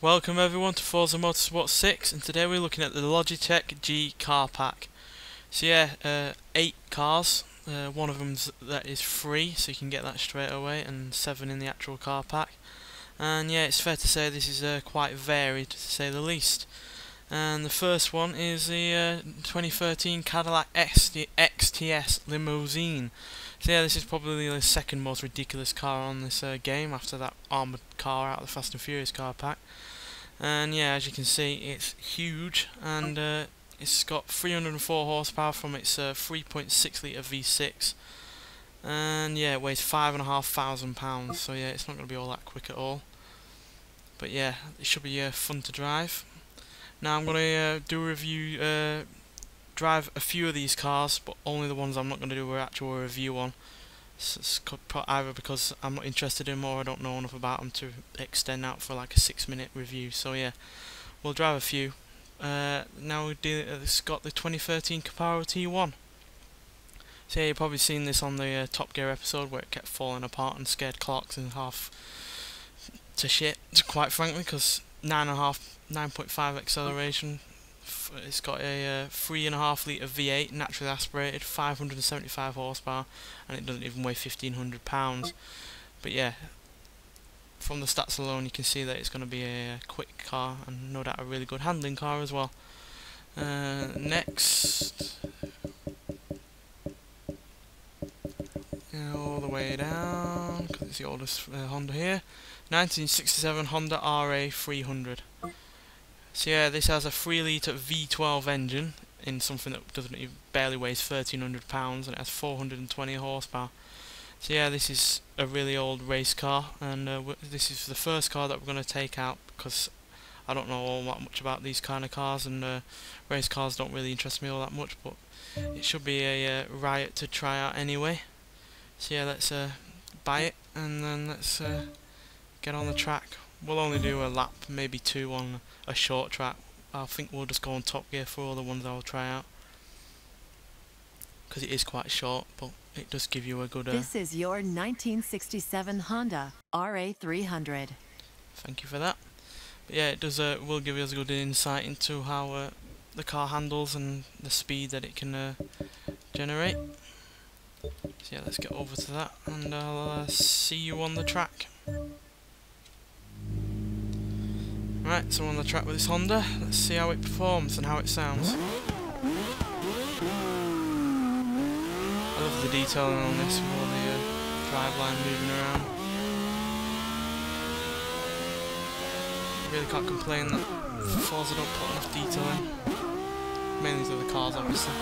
Welcome everyone to Forza Motorsport 6, and today we're looking at the Logitech G car pack. So yeah, 8 cars, one of them that is free, so you can get that straight away, and 7 in the actual car pack. And yeah, it's fair to say this is quite varied, to say the least. And the first one is the 2013 Cadillac XTS Limousine. So yeah, this is probably the second most ridiculous car on this game, after that armoured car out of the Fast and Furious car pack. And yeah, as you can see, it's huge, and it's got 304 horsepower from its 3.6 litre V6, and yeah, it weighs 5,500 pounds. So yeah, it's not going to be all that quick at all, but yeah, it should be fun to drive. Now I'm going to do a review, drive a few of these cars, but only the ones I'm not going to do an actual review on. It's either because I'm not interested in them or I don't know enough about them to extend out for like a 6-minute review. So yeah, we'll drive a few. Now it's got the 2013 Caparo T1. So yeah, you've probably seen this on the Top Gear episode where it kept falling apart and scared Clarks in half to shit, quite frankly, because 9.5 acceleration. It's got a 3.5 litre V8, naturally aspirated, 575 horsepower, and it doesn't even weigh 1,500 pounds. But yeah, from the stats alone you can see that it's going to be a quick car, and no doubt a really good handling car as well. Next, all the way down, because it's the oldest Honda here, 1967 Honda RA300. So yeah, this has a 3 litre V12 engine in something that barely weighs 1,300 pounds, and it has 420 horsepower. So yeah, this is a really old race car, and this is the first car that we're going to take out, because I don't know all that much about these kind of cars, and race cars don't really interest me all that much, but it should be a riot to try out anyway. So yeah, let's buy it, and then let's get on the track. We'll only do a lap, maybe 2 on a short track. I think we'll just go on Top Gear for all the ones I'll try out, because it is quite short, but it does give you a good... This is your 1967 Honda RA300. Thank you for that. But yeah, it does will give us a good insight into how the car handles and the speed that it can generate. So yeah, let's get over to that, and I'll see you on the track. Right, so we're on the track with this Honda. Let's see how it performs and how it sounds. I love the detailing on this with all the driveline moving around. Really can't complain that Forza don't put enough detail in. Mainly to the cars, obviously.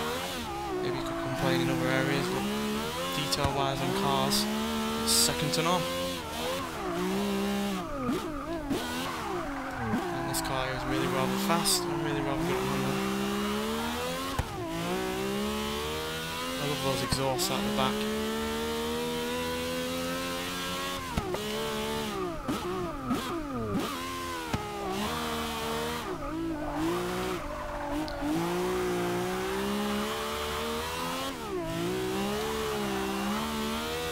Maybe you could complain in other areas, but detail-wise on cars, it's second to none. This car is really rather fast and really rather good at handling. I love those exhausts out the back.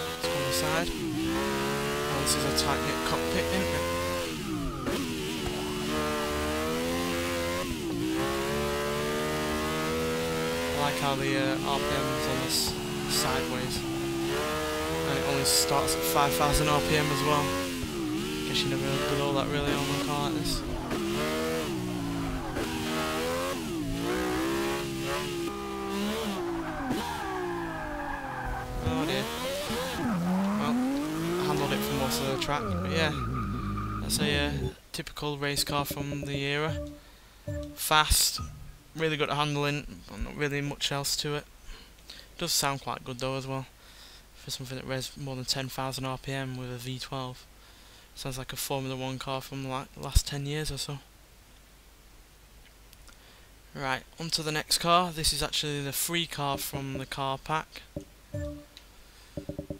Let's go on the side. Oh, this is a tight knit cockpit, isn't it? I like how the RPM is on this sideways, and it only starts at 5,000 RPM as well. Guess you never did all that really on a car like this. Oh dear. Well, I handled it for most of the track, but yeah, that's a typical race car from the era. Fast. Really good at handling, but not really much else to it. Does sound quite good though as well, for something that revs more than 10,000 RPM with a V12. Sounds like a Formula 1 car from like the last 10 years or so. Right, on to the next car. This is actually the free car from the car pack,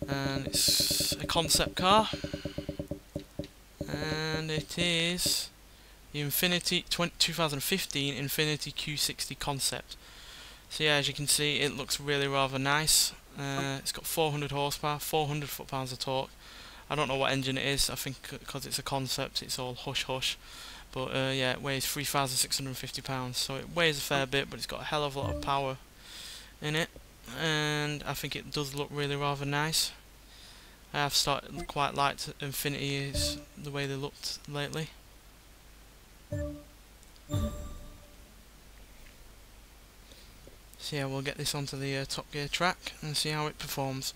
and it's a concept car, and it is the Infiniti 2015 Infiniti Q60 concept. So yeah, as you can see, it looks really rather nice. It's got 400 horsepower, 400 foot-pounds of torque. I don't know what engine it is. I think because it's a concept, it's all hush hush. But yeah, it weighs 3,650 pounds, so it weighs a fair bit, but it's got a hell of a lot of power in it, and I think it does look really rather nice. I have started quite liked Infinitis, the way they looked lately. So yeah, we'll get this onto the Top Gear track and see how it performs.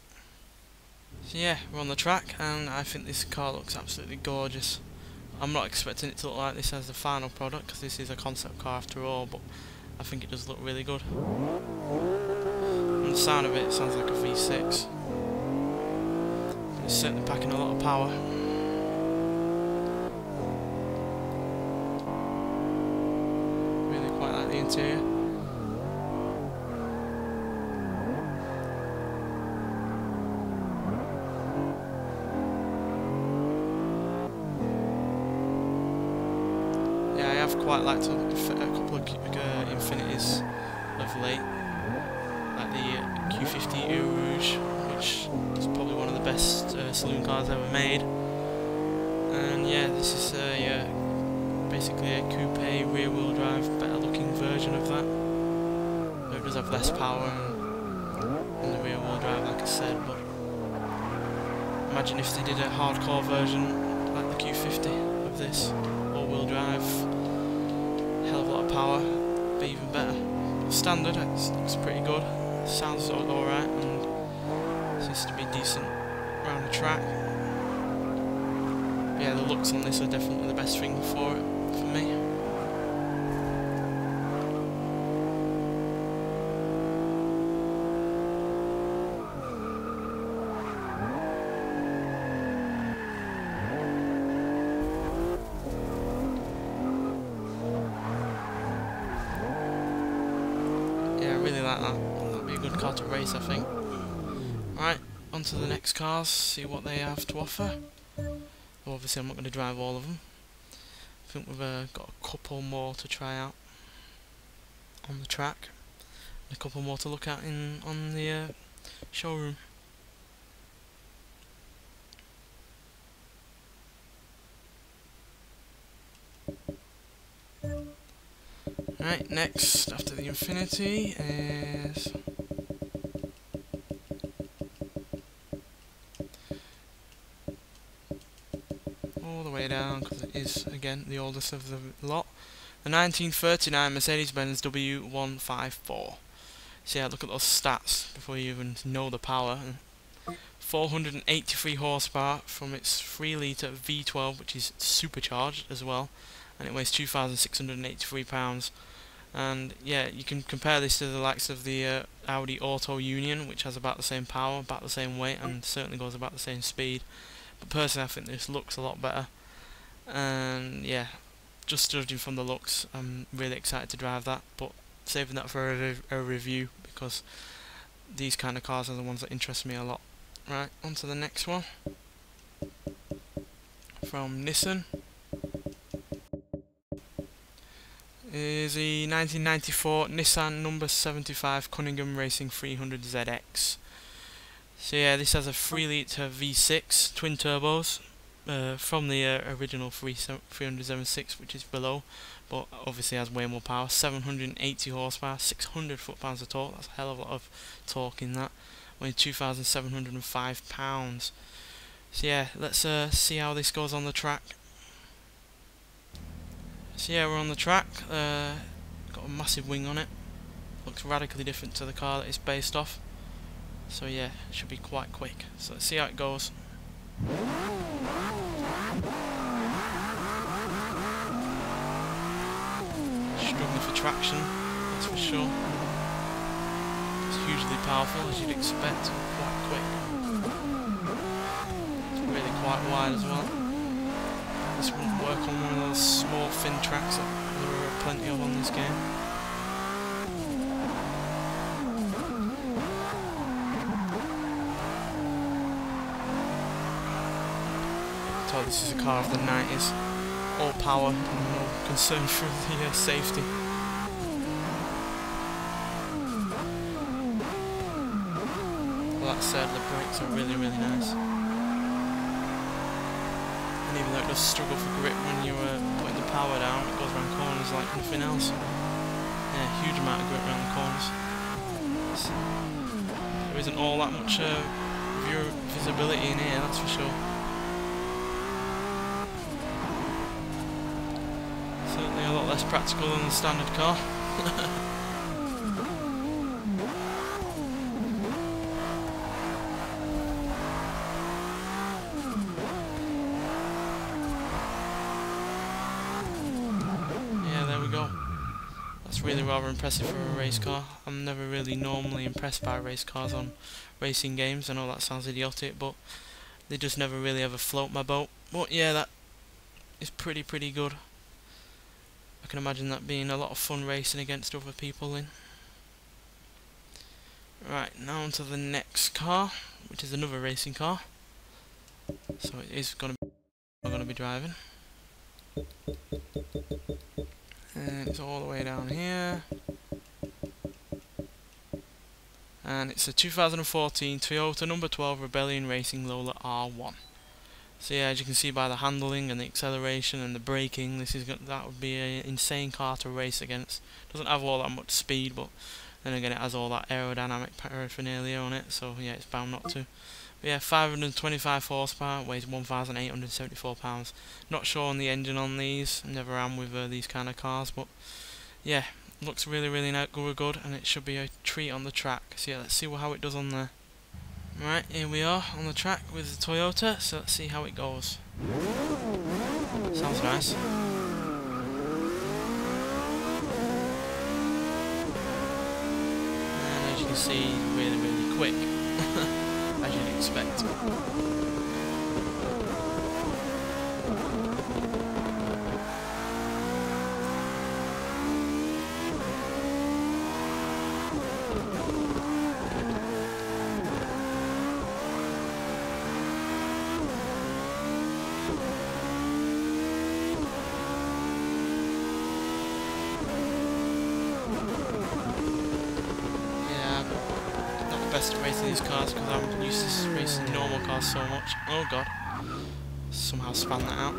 So yeah, we're on the track, and I think this car looks absolutely gorgeous. I'm not expecting it to look like this as the final product, because this is a concept car after all, but I think it does look really good. And the sound of it sounds like a V6. It's certainly packing a lot of power. Really quite like the interior. Yeah, I have quite liked a couple of Infinitis of late, like the Q50 Rouge, which is probably one of the best saloon cars ever made. And yeah, this is basically a coupe rear-wheel drive, better-looking version of that. Though it does have less power in the rear-wheel drive, like I said. But imagine if they did a hardcore version like the Q50 of this, all-wheel drive, hell of a lot of power, be even better. But standard, it looks pretty good. Sounds alright, and seems to be decent around the track. But yeah, the looks on this are definitely the best thing for it, for me. Yeah, I really like that. That'll be a good car to race, I think. Right, on to the next cars, see what they have to offer. Well, obviously I'm not going to drive all of them. I think we've got a couple more to try out on the track, and a couple more to look at on the showroom. Right, next after the Infiniti is all the way down, because it is again the oldest of the lot, the 1939 Mercedes-Benz W154. So yeah, look at those stats before you even know the power. 483 horsepower from its 3 litre V12, which is supercharged as well, and it weighs 2,683 pounds. And yeah, you can compare this to the likes of the Audi Auto Union, which has about the same power, about the same weight, and certainly goes about the same speed. But personally, I think this looks a lot better. And yeah, just judging from the looks, I'm really excited to drive that, but saving that for a review, because these kind of cars are the ones that interest me a lot. Right, on to the next one. From Nissan is the 1994 Nissan number 75 Cunningham Racing 300 ZX. So yeah, this has a 3 litre V6 twin turbos from the original 376, which is below, but obviously has way more power. 780 horsepower, 600 foot-pounds of torque. That's a hell of a lot of torque in that. Weighing 2,705 pounds. So yeah, let's see how this goes on the track. So yeah, we're on the track. Got a massive wing on it. Looks radically different to the car that it's based off. So yeah, it should be quite quick. So let's see how it goes. Struggling for traction, that's for sure. It's hugely powerful, as you'd expect, quite quick. It's really quite wide as well. This wouldn't work on one of those small thin tracks that there are plenty of on this game. So this is a car of the 90s, all power and no concern for the safety. Well, that said, the brakes are really nice. And even though it does struggle for grip when you're putting the power power down, it goes around corners like nothing else. Yeah, huge amount of grip around the corners. There isn't all that much visibility in here, that's for sure. Certainly a lot less practical than the standard car. That's really rather impressive for a race car. I'm never really normally impressed by race cars on racing games. I know that sounds idiotic, but they just never really ever float my boat. But yeah, that is pretty good. I can imagine that being a lot of fun racing against other people in. Right, now on to the next car, which is another racing car. So it is going to be driving. And it's all the way down here. And it's a 2014 Toyota number 12 Rebellion Racing Lola R1. So yeah, as you can see by the handling and the acceleration and the braking, that would be an insane car to race against. Doesn't have all that much speed, but then again it has all that aerodynamic paraphernalia on it, so yeah, it's bound not to. But yeah, 525 horsepower, weighs 1,874 pounds. Not sure on the engine on these, never am with these kind of cars, but yeah, looks really good, and it should be a treat on the track. So yeah, let's see how it does on there. Right, here we are on the track with the Toyota, so let's see how it goes. Sounds nice. And as you can see, really quick, as you'd expect. Best at racing these cars because I'm used to racing normal cars so much. Oh god, somehow span that out.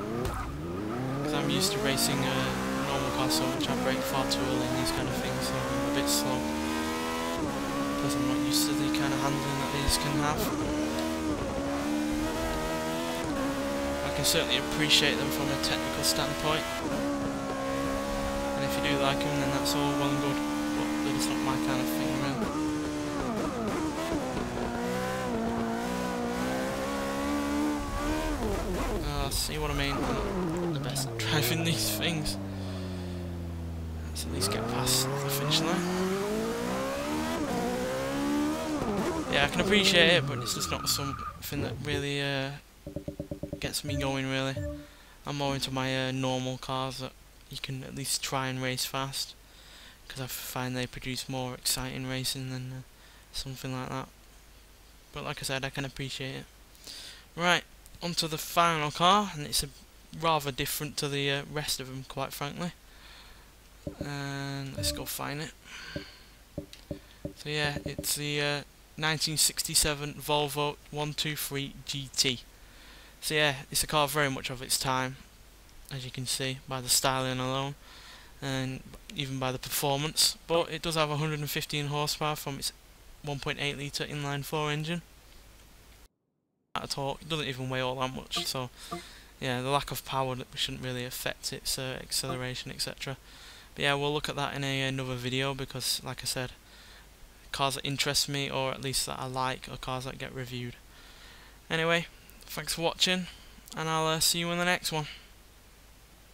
Because I'm used to racing normal cars so much, I brake far too early in these kind of things, so I'm a bit slow. Because I'm not used to the kind of handling that these can have. I can certainly appreciate them from a technical standpoint. And if you do like them, then that's all well and good. But it's not my kind of thing, really. See what I mean? I'm not the best at driving these things. Let's at least get past the finish line. Yeah, I can appreciate it, but it's just not something that really gets me going, really. I'm more into my normal cars that you can at least try and race fast, because I find they produce more exciting racing than something like that. But like I said, I can appreciate it. Right. Onto the final car, and it's rather different to the rest of them, quite frankly. And let's go find it. So yeah, it's the 1967 Volvo 124 GT. So yeah, it's a car very much of its time, as you can see by the styling alone, and even by the performance. But it does have 115 horsepower from its 1.8 litre inline-4 engine. At all, it doesn't even weigh all that much, so yeah, the lack of power shouldn't really affect its acceleration, etc. But yeah, we'll look at that in another video, because like I said, cars that interest me, or at least that I like, are cars that get reviewed. Anyway, thanks for watching, and I'll see you in the next one.